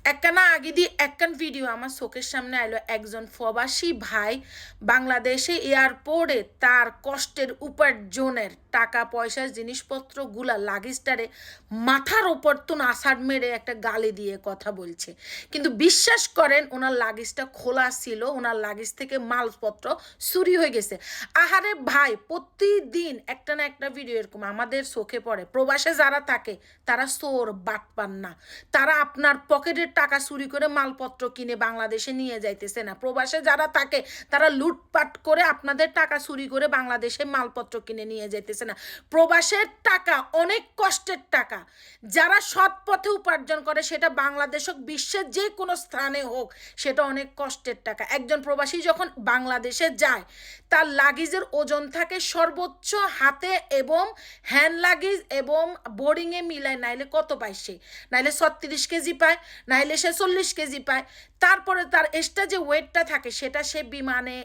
একখানা আগে দিয়ে একখান ভিডিও আমার চোখের সামনে আইলো। একজন প্রবাসী ভাই বাংলাদেশে এয়ারপোর্টে তার কষ্টের উপার্জনের টাকা পয়সা জিনিসপত্রগুলা লাগেজটারে মাথার ওপর তো আষাঢ় মেরে একটা গালি দিয়ে কথা বলছে। কিন্তু বিশ্বাস করেন ওনার লাগেজটা খোলা ছিল, ওনার লাগেজ থেকে মালপত্র চুরি হয়ে গেছে। আহারে ভাই, প্রতিদিন একটা না একটা ভিডিও এরকম আমাদের চোখে পড়ে। প্রবাসে যারা থাকে তারা চোর বাটপার না, তারা আপনার পকেটের টাকা চুরি করে মালপত্র কিনে বাংলাদেশে নিয়ে যাইতেছে না। প্রবাসে যারা থাকে তারা লুটপাট করে আপনাদের টাকা চুরি করে বাংলাদেশে মালপত্র কিনে নিয়ে যাইতেছে না। প্রবাসের টাকা অনেক কষ্টের টাকা, যারা সৎ পথে উপার্জন করে, সেটা বাংলাদেশ হোক বিশ্বের যে কোনো স্থানে হোক, সেটা অনেক কষ্টের টাকা। একজন প্রবাসী যখন বাংলাদেশে যায় তার লাগেজের ওজন থাকে সর্বোচ্চ হাতে এবং হ্যান্ড লাগেজ এবং বোর্ডিংয়ে মিলায়, নাইলে কত পায় সে? নাইলে 36 কেজি পায়, নাইলে সে 40 কেজি পায়। তারপরে তার এক্সট্রা যে ওয়েটটা থাকে সেটা সে বিমানে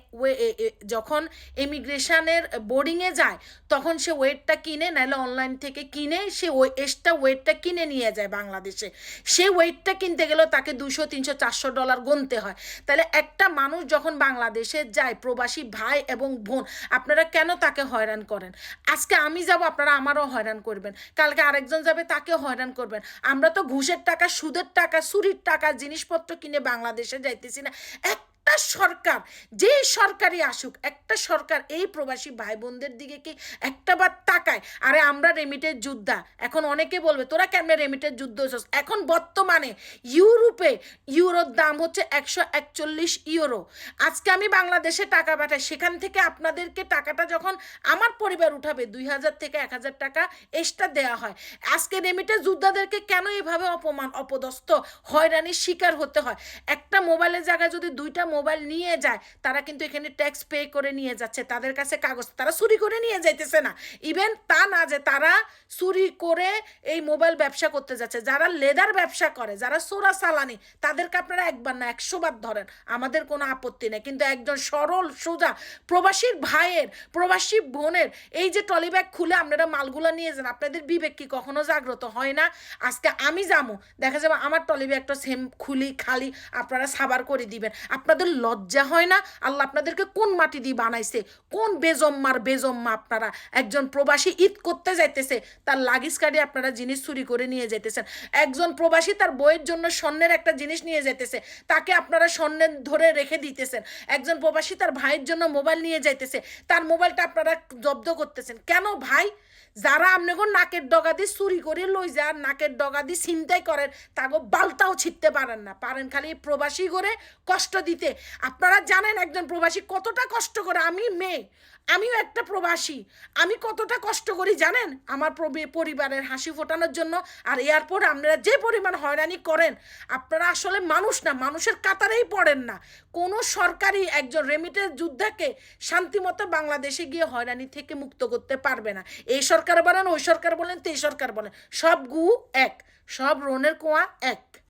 যখন ইমিগ্রেশনের বোর্ডিংয়ে যায় তখন সে ওয়েটটা কিনে, নাহলে অনলাইন থেকে কিনে সে ওই এক্সট্রা ওয়েটটা কিনে নিয়ে যায় বাংলাদেশে। সে ওয়েটটা কিনতে গেলেও তাকে $200, $300, $400 গুনতে হয়। তাহলে একটা মানুষ যখন বাংলাদেশে যায়, প্রবাসী ভাই এবং বোন, আপনারা কেন তাকে হয়রান করেন? আজকে আমি যাব, আপনারা আমারও হয়রান করবেন, কালকে আরেকজন যাবে তাকেও হয়রান করবেন। আমরা তো ঘুষের টাকা, সুদের টাকা, চুরির টাকা জিনিসপত্র কিনে বাংলাদেশে যাইতেছি না। একটা সরকার, যে সরকারই আসুক, একটা সরকার এই প্রবাসী ভাই বোনদের দিকে কি একটাবার তাকায়? আরে আমরা রেমিটের যোদ্ধা। এখন অনেকে বলবে তোরা কেমনে রেমিটের যুদ্ধ হচ্ছিস। এখন বর্তমানে ইউরোপে ইউরোর দাম হচ্ছে 141 ইউরো। আজকে আমি বাংলাদেশে টাকা পাঠাই, সেখান থেকে আপনাদেরকে টাকাটা যখন আমার পরিবার উঠাবে 2000 থেকে 1000 টাকা এক্সট্রা দেওয়া হয়। আজকে রেমিটের যোদ্ধাদেরকে কেন এভাবে অপমান, অপদস্থ, হয়রানির শিকার হতে হয়? একটা মোবাইলের জায়গায় যদি 2টা মোবাইল নিয়ে যায়, তারা কিন্তু এখানে ট্যাক্স পে করে নিয়ে যাচ্ছে, তাদের কাছে কাগজ, তারা চুরি করে নিয়ে যাইতেছে না। ইভেন তা না যে তারা চুরি করে এই মোবাইল ব্যবসা করতে যাচ্ছে। যারা লেদার ব্যবসা করে, যারা চোরা চালানি, তাদেরকে আপনারা একবার না 100 বার ধরেন, আমাদের কোনো আপত্তি নেই। কিন্তু একজন সরল সোজা প্রবাসীর ভাইয়ের, প্রবাসী বোনের এই যে ট্রলি ব্যাগ খুলে আপনারা মালগুলো নিয়ে যান, আপনাদের বিবেক কি কখনো জাগ্রত হয় না? আজকে আমি যাবো, দেখা যাবে আমার ট্রলি ব্যাগটা সেম খুলি খালি, আপনারা সাবার করে দিবেন। আপনাদের লজ্জা হয় না? আল্লাহ আপনাদেরকে কোন মাটি দিয়ে বানাইছে? কোন বেজম্মার বেজম্মা আপনারা? একজন প্রবাসী ঈদ করতে যাইতেছে, তার লাগেজ কাটে আপনারা জিনিস চুরি করে নিয়ে যাইতেছেন। একজন প্রবাসী তার বইয়ের জন্য স্বর্ণের একটা জিনিস নিয়ে যাইতেছে, তাকে আপনারা স্বর্ণের ধরে রেখে দিতেছেন। একজন প্রবাসী তার ভাইয়ের জন্য মোবাইল নিয়ে যাইতেছে, তার মোবাইলটা আপনারা জব্দ করতেছেন। কেন ভাই? যারা আপনাকে নাকের ডগা দিয়ে চুরি করে লই যান, নাকের ডগা দিয়ে ছিনতাই করেন, তাকে বালতাও ছিটতে পারেন না, পারেন খালি প্রবাসী করে কষ্ট দিতে। আপনারা জানেন একজন প্রবাসী কতটা কষ্ট করে। আমি মেয়ে, আমিও একটা প্রবাসী, আমি কতটা কষ্ট করি জানেন আমার পরিবারের হাসি ফোটানোর জন্য। আর এয়ারপোর্ট আপনারা যে পরিমাণ হয়রানি করেন, আপনারা আসলে মানুষ না, মানুষের কাতারেই পড়েন না। কোনো সরকারি একজন রেমিটের যোদ্ধাকে শান্তিমতো বাংলাদেশে গিয়ে হয়রানি থেকে মুক্ত করতে পারবে না। এই সরকার বলেন, ওই সরকার বলেন, তে সরকার বলেন, সব গু এক, সব রনের কোয়া এক।